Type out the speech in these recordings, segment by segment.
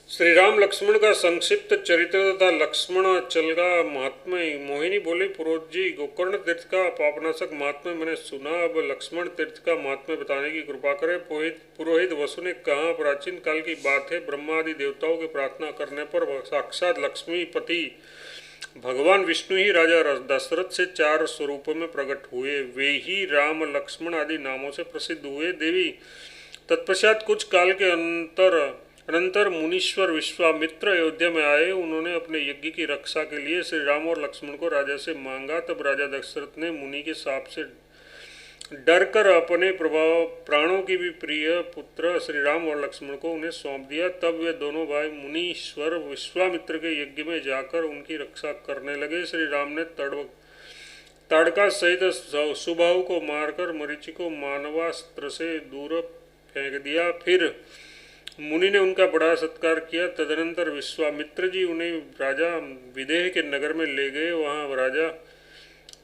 श्री राम लक्ष्मण का संक्षिप्त चरित्र तथा लक्ष्मण चल का महात्म्य। मोहिनी बोली, पुरोहित जी, गोकर्ण तीर्थ का पापनाशक महात्म्य मैंने सुना, अब लक्ष्मण तीर्थ का महात्म्य बताने की कृपा करें। पुरोहित वसु ने कहा, प्राचीन काल की बात है, ब्रह्मा आदि देवताओं की प्रार्थना करने पर साक्षात लक्ष्मीपति भगवान विष्णु ही राजा दशरथ से 4 स्वरूपों में प्रकट हुए। वे ही राम लक्ष्मण आदि नामों से प्रसिद्ध हुए। देवी तत्पश्चात कुछ काल के अनंतर मुनीश्वर विश्वामित्र अयोध्या में आए। उन्होंने अपने यज्ञ की रक्षा के लिए श्री राम और लक्ष्मण को राजा से मांगा। तब राजा दशरथ ने मुनि के शाप से डरकर अपने प्राणों की भी प्रिय पुत्र श्री राम और लक्ष्मण को उन्हें सौंप दिया। तब वे दोनों भाई मुनीश्वर विश्वामित्र के यज्ञ में जाकर उनकी रक्षा करने लगे। श्री राम ने ताड़का सहित सुबाहु को मारकर मरीचि को मानवास्त्र से दूर फेंक दिया। फिर मुनि ने उनका बड़ा सत्कार किया। तदनंतर विश्वामित्र जी उन्हें राजा विदेह के नगर में ले गए।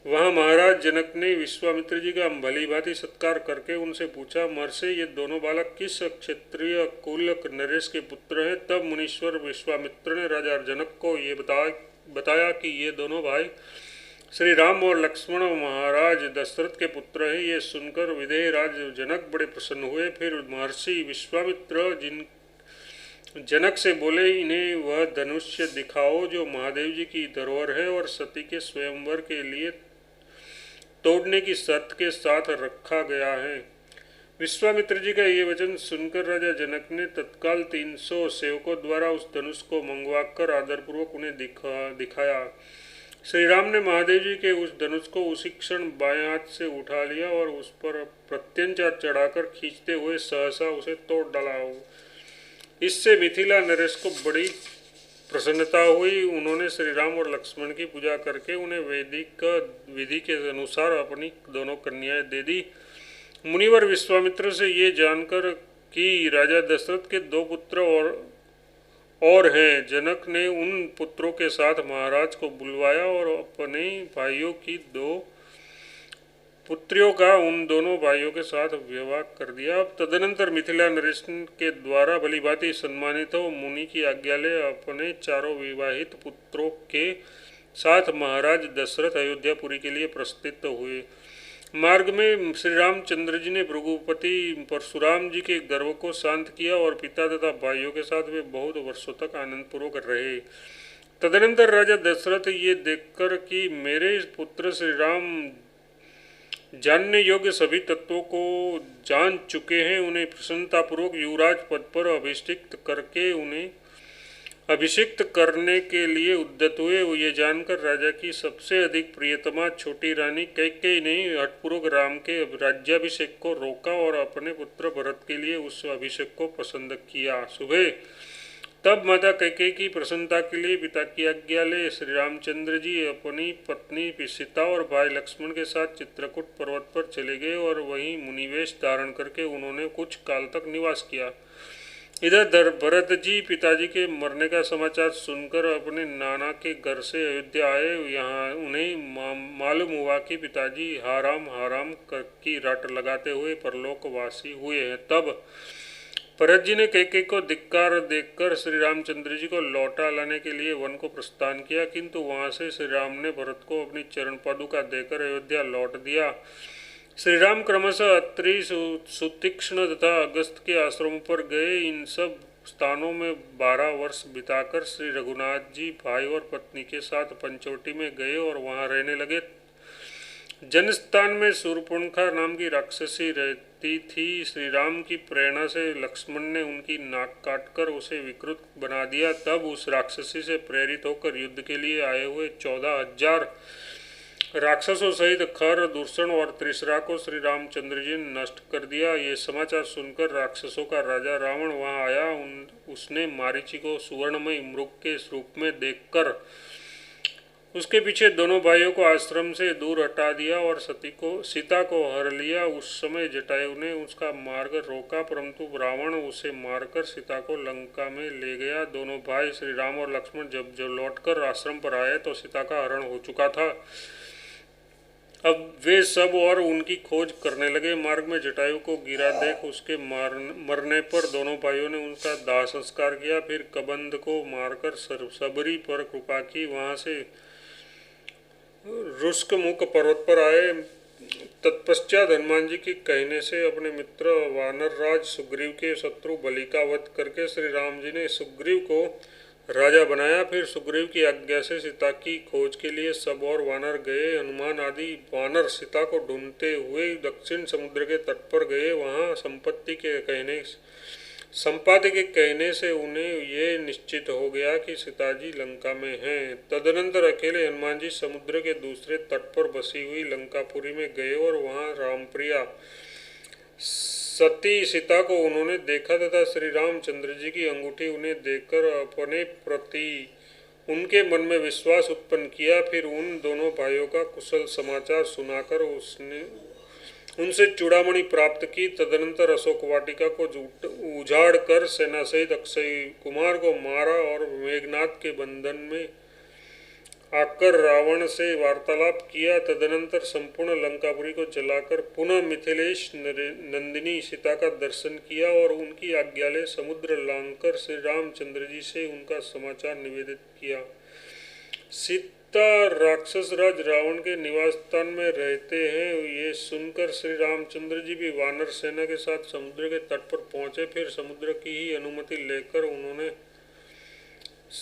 वहाँ महाराज जनक ने विश्वामित्र जी का भली भांति सत्कार करके उनसे पूछा, महर्षि, ये दोनों बालक किस क्षत्रिय कुल नरेश के पुत्र हैं? तब मुनीश्वर विश्वामित्र ने राजा जनक को ये बताया कि ये दोनों भाई श्री राम और लक्ष्मण महाराज दशरथ के पुत्र हैं। ये सुनकर विदेह राज जनक बड़े प्रसन्न हुए। फिर महर्षि विश्वामित्र जनक से बोले, इन्हें वह धनुष्य दिखाओ जो महादेव जी की धरोहर है और सती के स्वयंवर के लिए तोड़ने की शर्त के साथ रखा गया है। विश्वामित्र जी का ये वचन सुनकर राजा जनक ने तत्काल 300 सेवकों द्वारा उस धनुष को मंगवाकर आदरपूर्वक उन्हें दिखाया। श्री राम ने महादेव जी के उस धनुष को उसी क्षण बाएं हाथ से उठा लिया और उस पर प्रत्यंचा चढ़ाकर खींचते हुए सहसा उसे तोड़ डाला। इससे मिथिला नरेश को बड़ी प्रसन्नता हुई। उन्होंने श्री राम और लक्ष्मण की पूजा करके उन्हें वैदिक विधि के अनुसार अपनी दोनों कन्याएं दे दी। मुनिवर विश्वामित्र से ये जानकर कि राजा दशरथ के 2 पुत्र और हैं, जनक ने उन पुत्रों के साथ महाराज को बुलवाया और अपने भाइयों की 2 पुत्रियों का उन दोनों भाइयों के साथ विवाह कर दिया। तदनंतर मिथिला नरेश के द्वारा भलीभांति सम्मानित हो मुनि की आज्ञा ले अपने 4 विवाहित पुत्रों के साथ महाराज दशरथ अयोध्यापुरी के लिए प्रस्थित हुए। मार्ग में श्री रामचंद्र जी ने भृगुपति परशुराम जी के गर्व को शांत किया और पिता तथा भाइयों के साथ वे बहुत वर्षों तक आनंदपूर्वक रहे। तदनंतर राजा दशरथ ये देखकर कि मेरे पुत्र श्री राम जानने योग्य सभी तत्वों को जान चुके हैं, उन्हें प्रसन्नतापूर्वक युवराज पद पर अभिषिक्त करने के लिए उद्यत हुए। ये जानकर राजा की सबसे अधिक प्रियतमा छोटी रानी कैकेयी ने हठपूर्वक राम के राज्याभिषेक को रोका और अपने पुत्र भरत के लिए उस अभिषेक को पसंद किया। सुबह तब माता कैकेयी की प्रसन्नता के लिए पिता की आज्ञा ले श्री रामचंद्र जी अपनी पत्नी सीता और भाई लक्ष्मण के साथ चित्रकूट पर्वत पर चले गए और वहीं मुनिवेश धारण करके उन्होंने कुछ काल तक निवास किया। इधर भरत जी पिताजी के मरने का समाचार सुनकर अपने नाना के घर से अयोध्या आए। यहाँ उन्हें मालूम हुआ कि पिताजी हाराम की रट लगाते हुए परलोकवासी हुए हैं। तब भरत जी ने कैकेयी को धिक्कार देकर श्री रामचंद्र जी को लौटा लाने के लिए वन को प्रस्थान किया, किंतु वहां से श्री राम ने भरत को अपनी चरण पादुका देकर अयोध्या लौट दिया। श्री राम क्रमशः अत्रि, सुतीक्ष्ण तथा अगस्त के आश्रमों पर गए। इन सब स्थानों में 12 वर्ष बिताकर श्री रघुनाथ जी भाई और पत्नी के साथ पंचवटी में गए और वहां रहने लगे। जनस्थान में शूर्पणखा नाम की राक्षसी रहती थी। श्री राम की प्रेरणा से लक्ष्मण ने उनकी नाक काटकर उसे विकृत बना दिया। तब उस राक्षसी से प्रेरित होकर युद्ध के लिए आए हुए 14,000 राक्षसों सहित खर, दूषण और त्रिशरा को श्री रामचंद्र जी ने नष्ट कर दिया। ये समाचार सुनकर राक्षसों का राजा रावण वहां आया। उसने मारीचि को सुवर्णमय मृग के रूप में देखकर उसके पीछे दोनों भाइयों को आश्रम से दूर हटा दिया और सीता को हर लिया। उस समय जटायु ने उसका मार्ग रोका, परंतु रावण उसे मारकर सीता को लंका में ले गया। दोनों भाई श्री राम और लक्ष्मण जब लौटकर आश्रम पर आए तो सीता का हरण हो चुका था। अब वे सब और उनकी खोज करने लगे। मार्ग में जटायु को गिरा देख उसके मरने पर दोनों भाइयों ने उनका दाह संस्कार किया। फिर कबंध को मारकर सबरी पर कृपा की। वहां से रुष्कमुख पर्वत पर आए। तत्पश्चात हनुमान जी के कहने से अपने मित्र वानरराज सुग्रीव के शत्रु बलि का वध करके श्री राम जी ने सुग्रीव को राजा बनाया। फिर सुग्रीव की आज्ञा से सीता की खोज के लिए सब और वानर गए। हनुमान आदि वानर सीता को ढूंढते हुए दक्षिण समुद्र के तट पर गए। वहां संपाति के कहने से उन्हें ये निश्चित हो गया कि सीता जी लंका में हैं। तदनंतर अकेले हनुमान जी समुद्र के दूसरे तट पर बसी हुई लंकापुरी में गए और वहां रामप्रिया सती सीता को उन्होंने देखा तथा श्री रामचंद्र जी की अंगूठी उन्हें देखकर अपने प्रति उनके मन में विश्वास उत्पन्न किया। फिर उन दोनों भाइयों का कुशल समाचार सुनाकर उसने उनसे चूड़ामणि प्राप्त की। तदनंतर अशोक वाटिका को उजाड़ कर सेना सहित अक्षय कुमार को मारा और मेघनाथ के बंधन में आकर रावण से वार्तालाप किया। तदनंतर संपूर्ण लंकापुरी को जलाकर पुनः मिथिलेश नंदिनी सीता का दर्शन किया और उनकी आज्ञा ले समुद्र लांघकर श्री रामचंद्र जी से उनका समाचार निवेदित किया। सीता राक्षस राज रावण के निवास स्थान में रहते हैं, ये सुनकर श्री रामचंद्र जी भी वानर सेना के साथ समुद्र के तट पर पहुंचे। फिर समुद्र की ही अनुमति लेकर उन्होंने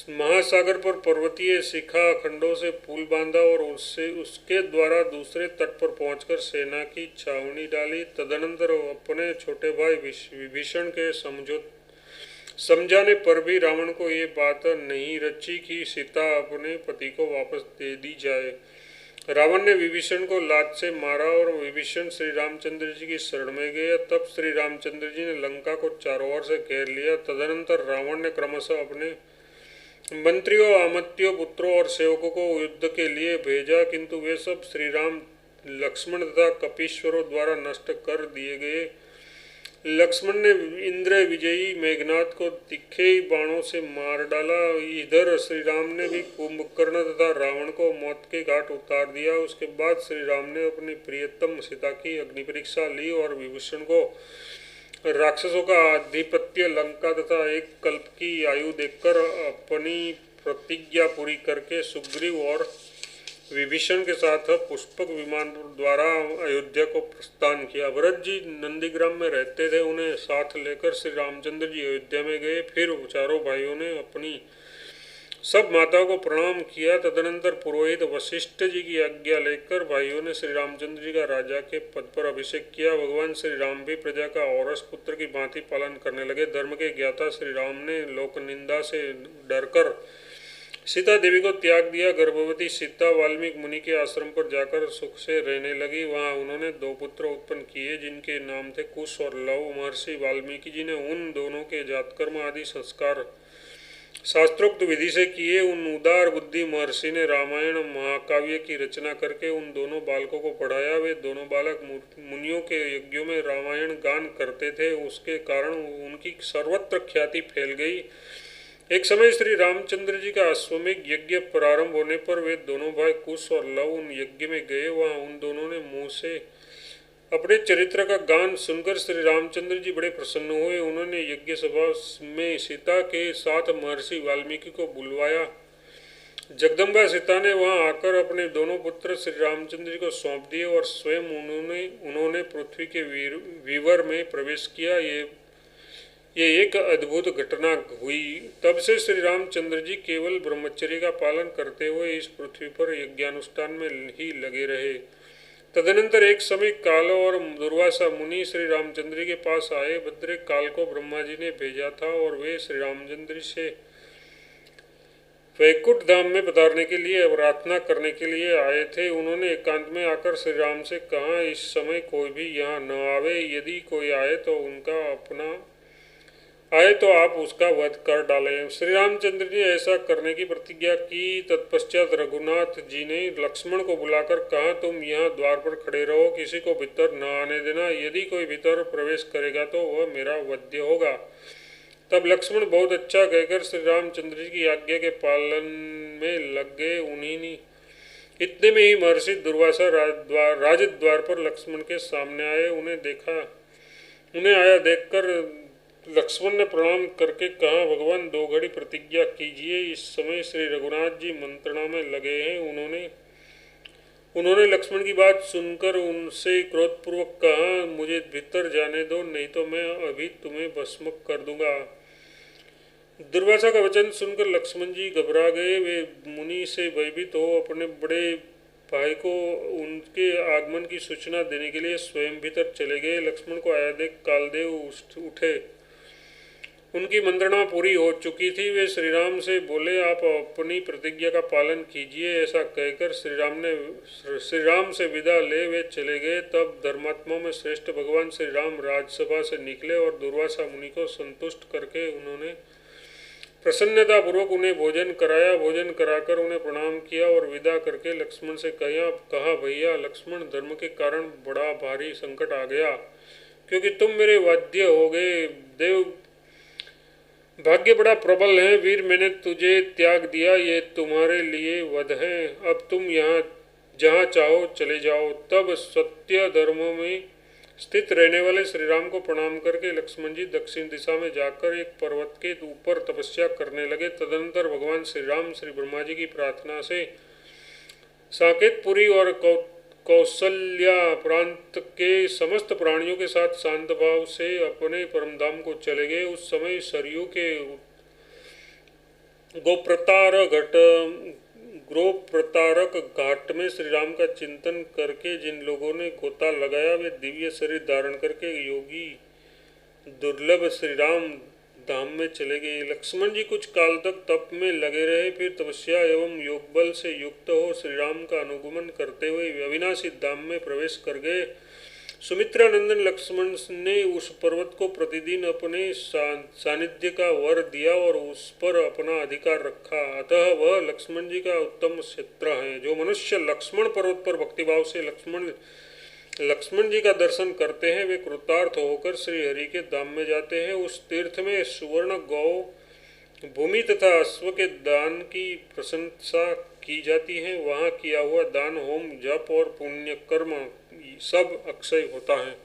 महासागर पर पर्वतीय शिखा खंडों से पुल बांधा और उसके द्वारा दूसरे तट पर पहुंचकर सेना की छावनी डाली। तदनंतर अपने छोटे भाई विभीषण के समझाने पर भी रावण को ये बात नहीं रची कि सीता अपने पति को वापस दे दी जाए। रावण ने विभीषण को लात से मारा और विभीषण श्री रामचंद्र जी की शरण में गया। तब श्री रामचंद्र जी ने लंका को चारों ओर से घेर लिया। तदनंतर रावण ने क्रमशः अपने मंत्रियों, अमात्यों, पुत्रों और सेवकों को युद्ध के लिए भेजा, किंतु वे सब श्री राम, लक्ष्मण तथा कपीश्वरों द्वारा नष्ट कर दिए गए। लक्ष्मण ने इंद्र विजयी मेघनाथ को तीखे बाणों से मार डाला। इधर श्री राम ने भी कुंभकर्ण तथा रावण को मौत के घाट उतार दिया। उसके बाद श्री राम ने अपनी प्रियतम सीता की अग्नि परीक्षा ली और विभीषण को राक्षसों का आधिपत्य लंका तथा एक कल्प की आयु देखकर अपनी प्रतिज्ञा पूरी करके सुग्रीव और विभीषण के साथ पुष्पक विमान द्वारा अयोध्या को प्रस्थान किया। भरत जी नंदीग्राम में रहते थे, उन्हें साथ लेकर श्री रामचंद्र जी अयोध्या में गए। फिर चारों भाइयों ने अपनी सब माताओं को प्रणाम किया। तदनंतर पुरोहित वशिष्ठ जी की आज्ञा लेकर भाइयों ने श्री रामचंद्र जी का राजा के पद पर अभिषेक किया। भगवान श्री राम भी प्रजा का औरस पुत्र की भांति पालन करने लगे। धर्म के ज्ञाता श्री राम ने लोक निंदा से डरकर सीता देवी को त्याग दिया। गर्भवती सीता वाल्मीकि मुनि के आश्रम पर जाकर सुख से रहने लगी। वहां उन्होंने 2 पुत्र उत्पन्न किए जिनके नाम थे कुश और लव। महर्षि वाल्मीकि जी ने उन दोनों के जातकर्म आदि संस्कार शास्त्रोक्त विधि से किए। उन उदार बुद्धि महर्षि ने रामायण महाकाव्य की रचना करके उन दोनों बालकों को पढ़ाया। वे दोनों बालक मुनियों के यज्ञों में रामायण गान करते थे, उसके कारण उनकी सर्वत्र ख्याति फैल गई। एक समय श्री रामचंद्र जी का अश्वमेध यज्ञ प्रारंभ होने पर वे दोनों भाई कुश और लव उन यज्ञ में गए। वहां उन दोनों ने मुंह से अपने चरित्र का गान सुनकर श्री रामचंद्र जी बड़े प्रसन्न हुए। उन्होंने यज्ञ सभा में सीता के साथ महर्षि वाल्मीकि को बुलवाया। जगदम्बा सीता ने वहां आकर अपने दोनों पुत्र श्री रामचंद्र जी को सौंप दिए और स्वयं उन्होंने पृथ्वी के विवर में प्रवेश किया। ये एक अद्भुत घटना हुई। तब से श्री रामचंद्र जी केवल ब्रह्मचर्य का पालन करते हुए इस पृथ्वी पर यज्ञानुष्ठान में ही लगे रहे। तदनंतर एक समय काल और दुर्वासा मुनि श्री रामचंद्र जी के पास आए। भद्रे काल को ब्रह्मा जी ने भेजा था और वे श्री रामचंद्र से वैकुंठ धाम में पधारने के लिए प्रार्थना करने के लिए आए थे। उन्होंने एकांत में आकर श्री राम से कहा, इस समय कोई भी यहाँ न आवे। यदि कोई आए तो आप उसका वध कर डालें। श्री रामचंद्र जी ने ऐसा करने की प्रतिज्ञा की। तत्पश्चात रघुनाथ जी ने लक्ष्मण को बुलाकर कहा, तुम यहाँ द्वार पर खड़े रहो, किसी को भीतर न आने देना। यदि कोई भीतर प्रवेश करेगा तो वह मेरा वध्य होगा। तब लक्ष्मण बहुत अच्छा कहकर श्री रामचंद्र जी की आज्ञा के पालन में लग गए। इतने में ही महर्षि दुर्वासा राजद्वार पर लक्ष्मण के सामने आए। उन्हें आया देखकर लक्ष्मण ने प्रणाम करके कहा, भगवान 2 घड़ी प्रतिज्ञा कीजिए। इस समय श्री रघुनाथ जी मंत्रणा में लगे हैं। उन्होंने लक्ष्मण की बात सुनकर उनसे क्रोधपूर्वक कहा, मुझे भीतर जाने दो, नहीं तो मैं अभी तुम्हें भस्म कर दूंगा। दुर्वासा का वचन सुनकर लक्ष्मण जी घबरा गए। वे मुनि से भयभीत हो अपने बड़े भाई को उनके आगमन की सूचना देने के लिए स्वयं भीतर चले गए। लक्ष्मण को आया देख कालदेव उठे। उनकी मंत्रणा पूरी हो चुकी थी। वे श्रीराम से बोले, आप अपनी प्रतिज्ञा का पालन कीजिए। ऐसा कहकर श्रीराम से विदा ले वे चले गए। तब धर्मात्मा में श्रेष्ठ भगवान श्री राम राजसभा से निकले और दुर्वासा मुनि को संतुष्ट करके उन्होंने प्रसन्नतापूर्वक उन्हें भोजन कराया। भोजन कराकर उन्हें प्रणाम किया और विदा करके लक्ष्मण से कहा, भैया लक्ष्मण, धर्म के कारण बड़ा भारी संकट आ गया, क्योंकि तुम मेरे वाद्य हो गए। देव भाग्य बड़ा प्रबल है। वीर, मैंने तुझे त्याग दिया, ये तुम्हारे लिए वध है। अब तुम यहाँ जहाँ चाहो चले जाओ। तब सत्य धर्म में स्थित रहने वाले श्री राम को प्रणाम करके लक्ष्मण जी दक्षिण दिशा में जाकर एक पर्वत के ऊपर तपस्या करने लगे। तदनंतर भगवान श्री राम श्री ब्रह्मा जी की प्रार्थना से साकेतपुरी और कौशल्या प्रांत के समस्त प्राणियों के साथ शांत भाव से अपने परमधाम को चले गए। उस समय सरयू के गोप्रतारक घाट में श्री राम का चिंतन करके जिन लोगों ने गोता लगाया, वे दिव्य शरीर धारण करके योगी दुर्लभ श्री राम धाम में चले गए। लक्ष्मण जी कुछ काल तक तप में लगे रहे, फिर तपस्या एवं योग बल से युक्त हो श्री राम का अनुगमन करते हुए अविनाशी धाम में प्रवेश कर गए। सुमित्रा नंदन लक्ष्मण ने उस पर्वत को प्रतिदिन अपने सानिध्य का वर दिया और उस पर अपना अधिकार रखा। अतः वह लक्ष्मण जी का उत्तम क्षेत्र है। जो मनुष्य लक्ष्मण पर्वत पर भक्तिभाव से लक्ष्मण जी का दर्शन करते हैं, वे कृतार्थ होकर श्री हरि के धाम में जाते हैं। उस तीर्थ में सुवर्ण गौ भूमि तथा अश्व के दान की प्रशंसा की जाती है। वहाँ किया हुआ दान, होम, जप और पुण्य कर्म सब अक्षय होता है।